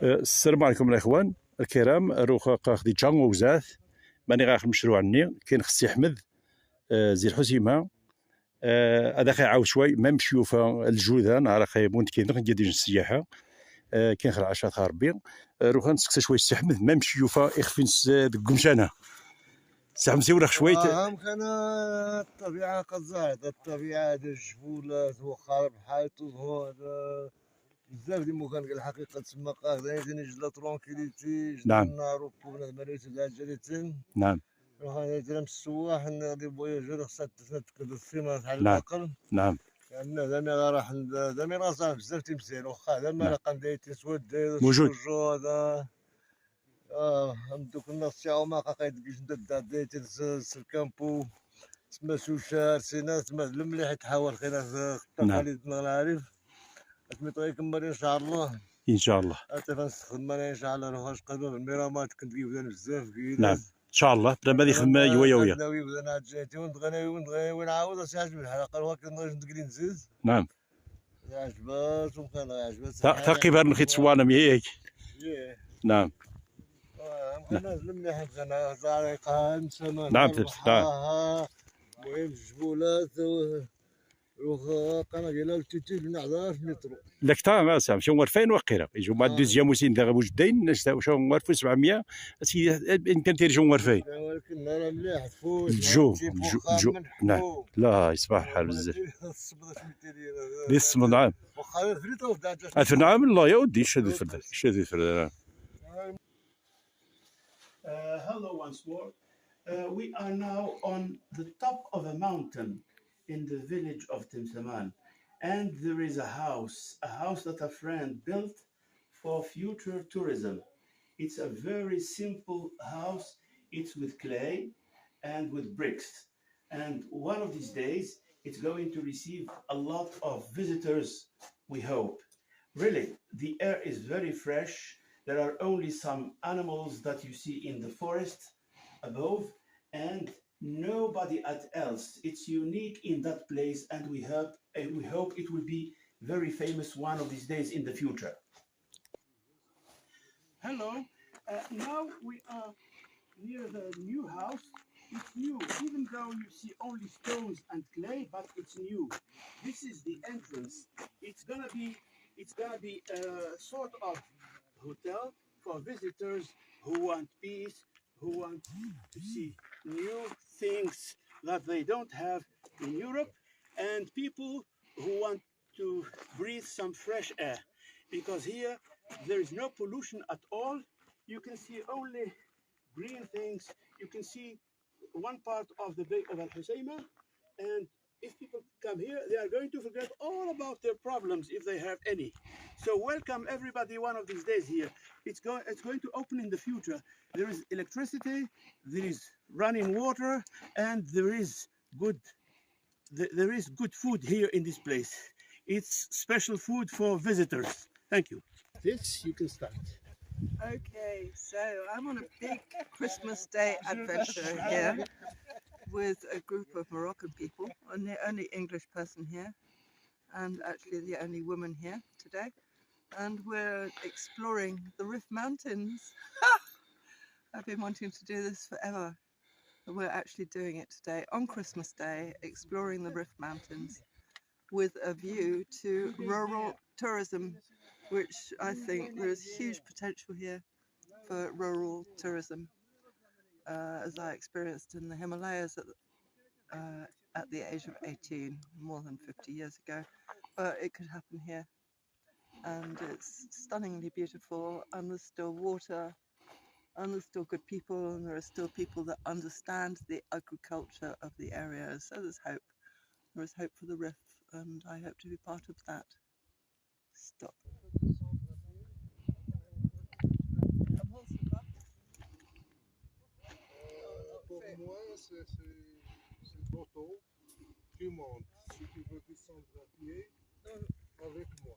السلام عليكم الاخوان الكرام. روخ قاخدي جانغو وزات ماني غاخ المشروع ني كاين خصي احمد زي الحسيمه هذا خيعاود شوي ما نمشيو في الجوذان راه خايبون كاين ندير السياحه كاين خير 10 خربي روح نسكت شوي السي احمد ما نمشيو في اخفين قمشانه سي احمد سيورخ شويه كان الطبيعه قد زادت الطبيعه الجبولات وخارب حيط وهذا بزاف ديال المكان الحقيقه تسمى قاعدين جلا ترونكيليتي جلا النار وكوبنا المريت تاع جريتين نعم هذا درهم السواح غادي فواياجور خصها تتكد السيمانه على الاقل نعم لان زعما راح زعما راه بزاف تمثال واخا زعما راه قندايت تسود موجود هذا دوك الناس تاعو ما قايدكش دايت الكامبو تما سوشار سينا تما المليح تحاول خير تقاليدنا العارف تما يكمل ان شاء الله ان شاء الله حتى فنستخدم انا ان شاء الله نروحش قدوم الميرامات كنت كيبدا بزاف نعم ان شاء الله بلا ما يخدم يويا ويا ناوي انا جاتي ونبغي نعاود اش عجبني الحلقه الوقت نبغي نتقلي نزيد نعم عجبات وكان عجبات تقريبا نخيت سوانا ميك نعم نازل مليح بغينا زارقه نسمع نعم المهم الجبولات وخا ديال التيتيل نعذر في المترو لك تا ما سام شو ورفين وقيره يجوا مع دوزيام وسين دابا وجدين شو ورفو 700 يمكن تيرجعوا ورفين ولكن راه مليح تفوت الجو نعم لا يصبح الحال بزاف لي الصمد نعم واخا فريتو نعم الله يا ودي شادي فرد Hello once more. We are now on the top of a mountain in the village of Timsaman, and there is a house that a friend built for future tourism. It's a very simple house. It's with clay and with bricks, and one of these days it's going to receive a lot of visitors, we hope. Really, the air is very fresh. There are only some animals that you see in the forest above, and nobody else. It's unique in that place, and we hope it will be very famous one of these days in the future. Hello. Now we are near the new house. It's new, even though you see only stones and clay, but it's new. This is the entrance. It's gonna be a sort of hotel for visitors who want peace, who want to see new things that they don't have in Europe, and people who want to breathe some fresh air, because here there is no pollution at all. You can see only green things. You can see one part of the Bay of Al Husayma, and if people come here, they are going to forget all about their problems if they have any. So welcome everybody one of these days here. It's going to open in the future. There is electricity, there is running water, and there is good food here in this place. It's special food for visitors. Thank you. This you can start. Okay, so I'm on a big Christmas Day adventure here with a group of Moroccan people. I'm the only English person here, and actually the only woman here today. And we're exploring the Riff Mountains. I've been wanting to do this forever. But we're actually doing it today on Christmas Day, exploring the Riff Mountains with a view to rural tourism, which I think there is huge potential here for rural tourism, as I experienced in the Himalayas at the age of 18, more than 50 years ago. But it could happen here, and it's stunningly beautiful, and there's still water, and there's still good people, and there are still people that understand the agriculture of the area. So there's hope. There is hope for the Riff, and I hope to be part of that. Stop. Pour moi, c'est bateau qui monte. Si tu veux descendre à pied, avec moi.